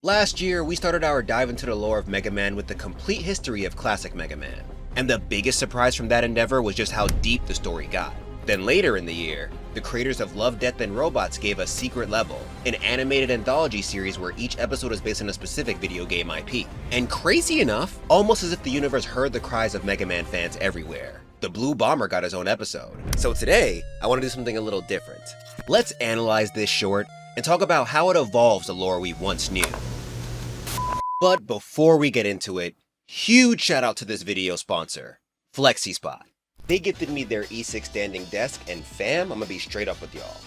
Last year, we started our dive into the lore of Mega Man with the complete history of classic Mega Man. And the biggest surprise from that endeavor was just how deep the story got. Then later in the year, the creators of Love, Death, and Robots gave us Secret Level, an animated anthology series where each episode is based on a specific video game IP. And crazy enough, almost as if the universe heard the cries of Mega Man fans everywhere, the Blue Bomber got his own episode. So today, I want to do something a little different. Let's analyze this short and talk about how it evolves the lore we once knew. But before we get into it, huge shout out to this video sponsor, FlexiSpot. They gifted me their E6 standing desk, and fam, I'm gonna be straight up with y'all.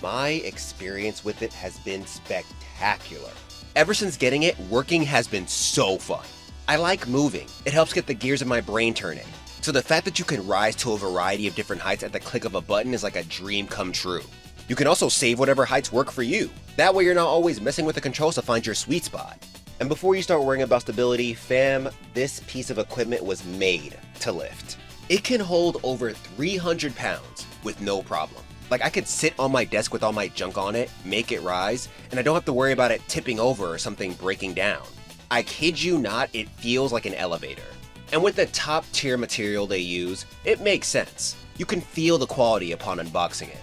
My experience with it has been spectacular. Ever since getting it, working has been so fun. I like moving. It helps get the gears of my brain turning. So the fact that you can rise to a variety of different heights at the click of a button is like a dream come true. You can also save whatever heights work for you. That way you're not always messing with the controls to find your sweet spot. And before you start worrying about stability, fam, this piece of equipment was made to lift. It can hold over 300 pounds with no problem. Like, I could sit on my desk with all my junk on it, make it rise, and I don't have to worry about it tipping over or something breaking down. I kid you not, it feels like an elevator. And with the top tier material they use, it makes sense. You can feel the quality upon unboxing it.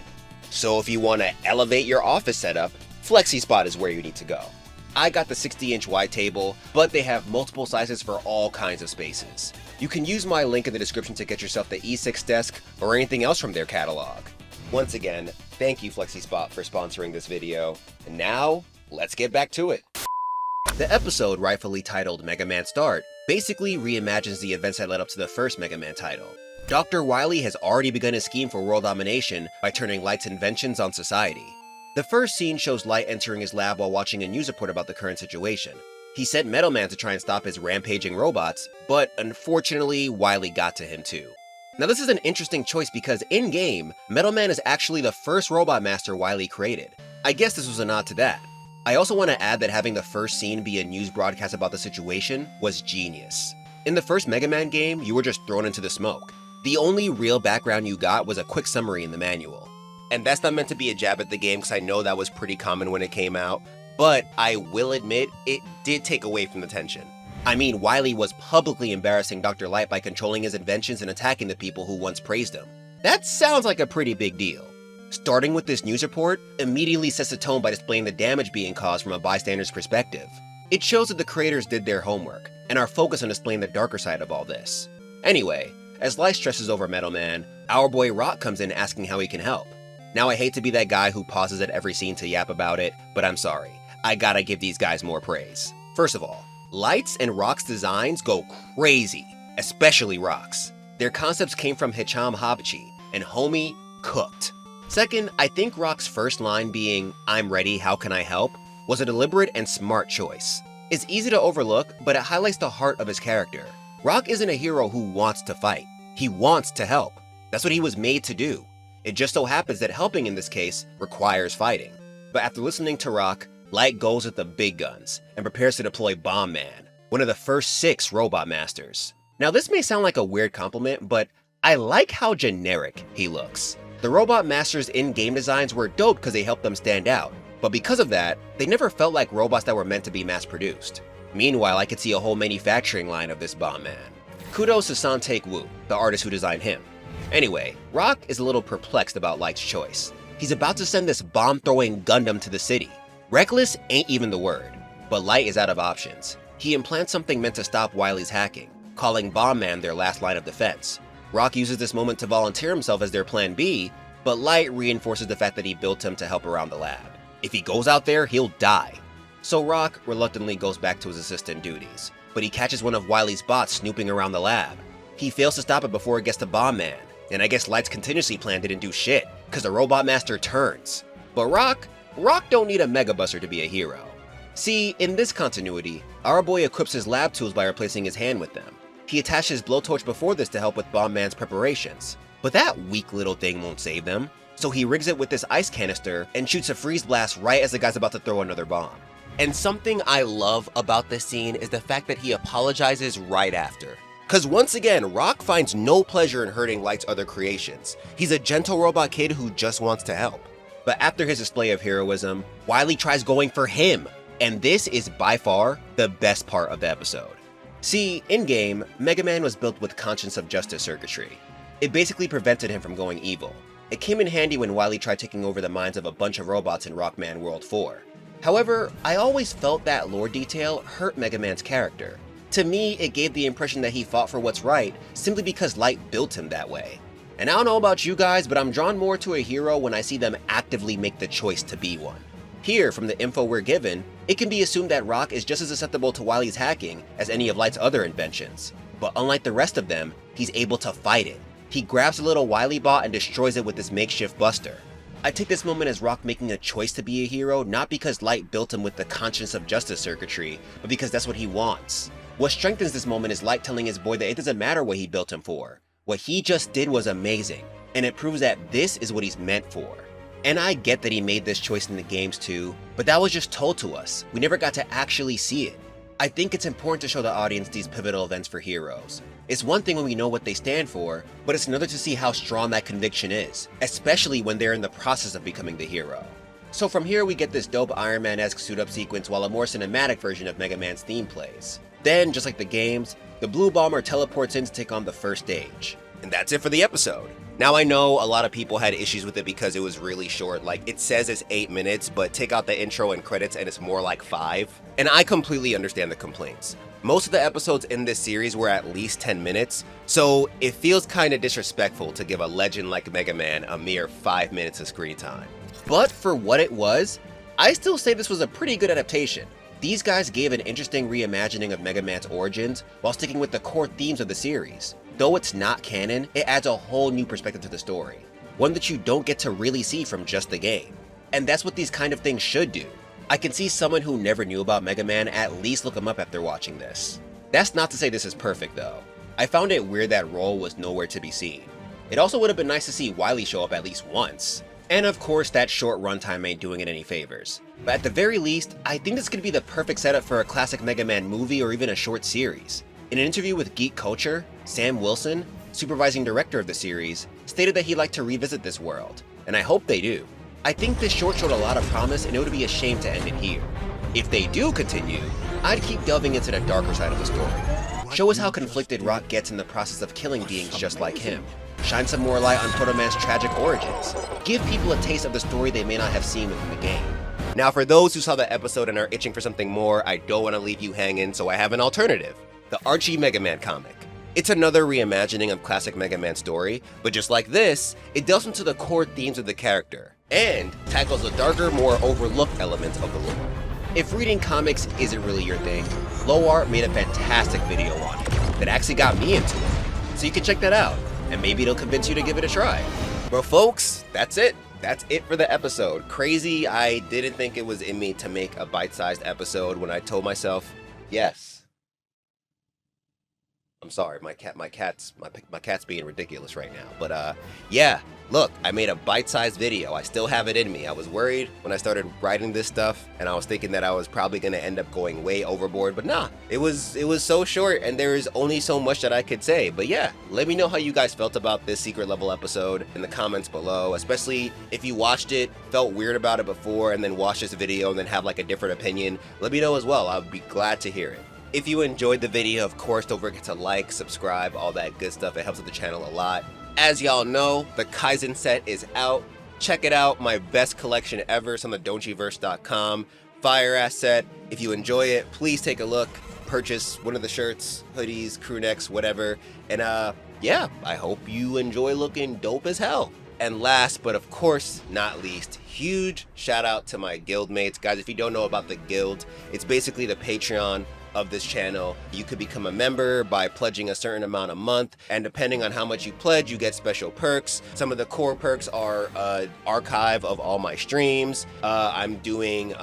So if you want to elevate your office setup, FlexiSpot is where you need to go. I got the 60-inch wide table, but they have multiple sizes for all kinds of spaces. You can use my link in the description to get yourself the E6 desk or anything else from their catalog. Once again, thank you FlexiSpot for sponsoring this video, and now, let's get back to it. The episode, rightfully titled Mega Man Start, basically reimagines the events that led up to the first Mega Man title. Dr. Wily has already begun his scheme for world domination by turning Light's inventions on society. The first scene shows Light entering his lab while watching a news report about the current situation. He sent Metal Man to try and stop his rampaging robots, but unfortunately, Wily got to him too. Now this is an interesting choice because in-game, Metal Man is actually the first robot master Wily created. I guess this was a nod to that. I also want to add that having the first scene be a news broadcast about the situation was genius. In the first Mega Man game, you were just thrown into the smoke. The only real background you got was a quick summary in the manual. And that's not meant to be a jab at the game because I know that was pretty common when it came out, but I will admit it did take away from the tension. I mean, Wily was publicly embarrassing Dr. Light by controlling his inventions and attacking the people who once praised him. That sounds like a pretty big deal. Starting with this news report immediately sets the tone by displaying the damage being caused from a bystander's perspective. It shows that the creators did their homework and are focused on displaying the darker side of all this. Anyway, as Light stresses over Metal Man, our boy Rock comes in asking how he can help. Now, I hate to be that guy who pauses at every scene to yap about it, but I'm sorry. I gotta give these guys more praise. First of all, Light's and Rock's designs go crazy, especially Rock's. Their concepts came from Hicham Habachi, and homie cooked. Second, I think Rock's first line being, "I'm ready, how can I help?" was a deliberate and smart choice. It's easy to overlook, but it highlights the heart of his character. Rock isn't a hero who wants to fight. He wants to help. That's what he was made to do. It just so happens that helping in this case requires fighting. But after listening to Rock, Light goes with the big guns and prepares to deploy Bomb Man, one of the first 6 robot masters. Now this may sound like a weird compliment, but I like how generic he looks. The robot masters in-game designs were dope because they helped them stand out, but because of that, they never felt like robots that were meant to be mass-produced. Meanwhile, I could see a whole manufacturing line of this Bomb Man. Kudos to San-Take Wu, the artist who designed him. Anyway, Rock is a little perplexed about Light's choice. He's about to send this bomb-throwing Gundam to the city. Reckless ain't even the word, but Light is out of options. He implants something meant to stop Wily's hacking, calling Bomb Man their last line of defense. Rock uses this moment to volunteer himself as their plan B, but Light reinforces the fact that he built him to help around the lab. If he goes out there, he'll die. So Rock reluctantly goes back to his assistant duties, but he catches one of Wily's bots snooping around the lab. He fails to stop it before it gets to Bomb Man, and I guess Light's contingency plan didn't do shit, cause the Robot Master turns. But Rock don't need a Mega Buster to be a hero. See, in this continuity, our boy equips his lab tools by replacing his hand with them. He attached his blowtorch before this to help with Bomb Man's preparations. But that weak little thing won't save them, so he rigs it with this ice canister and shoots a freeze blast right as the guy's about to throw another bomb. And something I love about this scene is the fact that he apologizes right after. Cause once again, Rock finds no pleasure in hurting Light's other creations. He's a gentle robot kid who just wants to help. But after his display of heroism, Wily tries going for him. And this is by far the best part of the episode. See, in-game, Mega Man was built with conscience of justice circuitry. It basically prevented him from going evil. It came in handy when Wily tried taking over the minds of a bunch of robots in Rockman World 4. However, I always felt that lore detail hurt Mega Man's character. To me, it gave the impression that he fought for what's right simply because Light built him that way. And I don't know about you guys, but I'm drawn more to a hero when I see them actively make the choice to be one. Here, from the info we're given, it can be assumed that Rock is just as susceptible to Wily's hacking as any of Light's other inventions. But unlike the rest of them, he's able to fight it. He grabs a little Wily bot and destroys it with this makeshift buster. I take this moment as Rock making a choice to be a hero, not because Light built him with the conscience of justice circuitry, but because that's what he wants. What strengthens this moment is Light telling his boy that it doesn't matter what he built him for. What he just did was amazing, and it proves that this is what he's meant for. And I get that he made this choice in the games too, but that was just told to us. We never got to actually see it. I think it's important to show the audience these pivotal events for heroes. It's one thing when we know what they stand for, but it's another to see how strong that conviction is, especially when they're in the process of becoming the hero. So from here we get this dope Iron Man-esque suit-up sequence while a more cinematic version of Mega Man's theme plays. Then, just like the games, the Blue Bomber teleports in to take on the first stage. And that's it for the episode. Now I know a lot of people had issues with it because it was really short, like it says it's 8 minutes, but take out the intro and credits and it's more like 5. And I completely understand the complaints. Most of the episodes in this series were at least 10 minutes, so it feels kinda disrespectful to give a legend like Mega Man a mere 5 minutes of screen time. But for what it was, I still say this was a pretty good adaptation. These guys gave an interesting reimagining of Mega Man's origins while sticking with the core themes of the series. Though it's not canon, it adds a whole new perspective to the story, one that you don't get to really see from just the game. And that's what these kind of things should do. I can see someone who never knew about Mega Man at least look him up after watching this. That's not to say this is perfect though. I found it weird that Roll was nowhere to be seen. It also would have been nice to see Wily show up at least once. And of course that short runtime ain't doing it any favors. But at the very least, I think this could be the perfect setup for a classic Mega Man movie or even a short series. In an interview with Geek Culture, Sam Wilson, supervising director of the series, stated that he'd like to revisit this world, and I hope they do. I think this short showed a lot of promise and it would be a shame to end it here. If they do continue, I'd keep delving into the darker side of the story. Show us how conflicted Rock gets in the process of killing beings just like him. Shine some more light on Proto Man's tragic origins. Give people a taste of the story they may not have seen within the game. Now for those who saw the episode and are itching for something more, I don't want to leave you hanging, so I have an alternative. The Archie Mega Man comic. It's another reimagining of classic Mega Man story, but just like this, it delves into the core themes of the character, and tackles the darker, more overlooked elements of the lore. If reading comics isn't really your thing, Low Art made a fantastic video on it that actually got me into it, so you can check that out, and maybe it'll convince you to give it a try. But folks, that's it. That's it for the episode. Crazy, I didn't think it was in me to make a bite-sized episode when I told myself, yes. I'm sorry, my cat's being ridiculous right now. But yeah, look, I made a bite-sized video. I still have it in me. I was worried when I started writing this stuff, and I was thinking that I was probably gonna end up going way overboard. But nah, it was so short, and there is only so much that I could say. But yeah, let me know how you guys felt about this secret level episode in the comments below. Especially if you watched it, felt weird about it before, and then watched this video and then have like a different opinion. Let me know as well. I'll be glad to hear it. If you enjoyed the video, of course, don't forget to like, subscribe, all that good stuff. It helps with the channel a lot. As y'all know, the Kaizen set is out. Check it out, my best collection ever. It's on the donchiverse.com. Fire ass set. If you enjoy it, please take a look. Purchase one of the shirts, hoodies, crew necks, whatever. And yeah, I hope you enjoy looking dope as hell. And last, but of course not least, huge shout out to my guild mates. Guys, if you don't know about the guild, it's basically the Patreon of this channel. You could become a member by pledging a certain amount a month, and depending on how much you pledge, you get special perks. Some of the core perks are archive of all my streams. I'm doing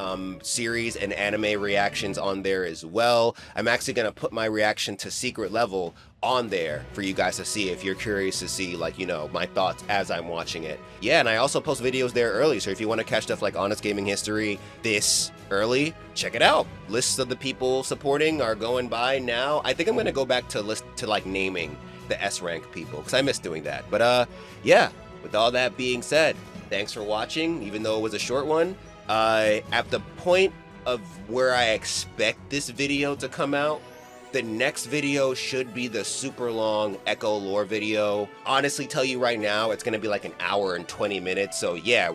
series and anime reactions on there as well. I'm actually gonna put my reaction to Secret Level on there for you guys to see if you're curious to see, like, you know, my thoughts as I'm watching it. Yeah, and I also post videos there early, so if you want to catch stuff like Honest Gaming History this early, check it out. Lists of the people supporting are going by now. I think I'm gonna go back to like naming the S rank people, because I miss doing that. But yeah, with all that being said, thanks for watching, even though it was a short one. At the point of where I expect this video to come out. The next video should be the super long Echo lore video. Honestly, tell you right now, it's gonna be like an hour and 20 minutes. So yeah,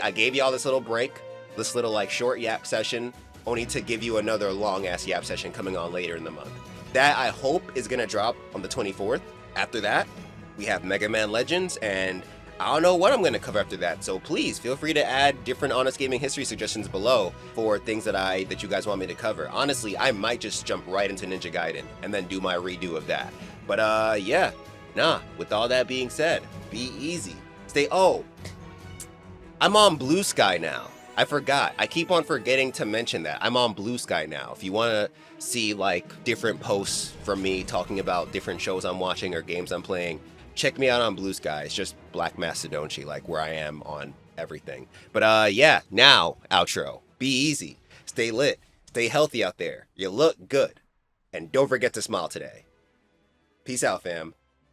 I gave y'all this little break, this little like short yap session, only to give you another long ass yap session coming on later in the month. That I hope is gonna drop on the 24th. After that, we have Mega Man Legends, and I don't know what I'm going to cover after that, so please feel free to add different Honest Gaming history suggestions below for things that you guys want me to cover. Honestly, I might just jump right into Ninja Gaiden and then do my redo of that. But yeah, with all that being said, be easy. I'm on Blue Sky now. I forgot. I keep on forgetting to mention that. I'm on Blue Sky now. If you want to see like different posts from me talking about different shows I'm watching or games I'm playing, check me out on Blue Sky. It's just Black Mastadonte, like where I am on everything. But yeah, now, outro. Be easy. Stay lit. Stay healthy out there. You look good. And don't forget to smile today. Peace out, fam.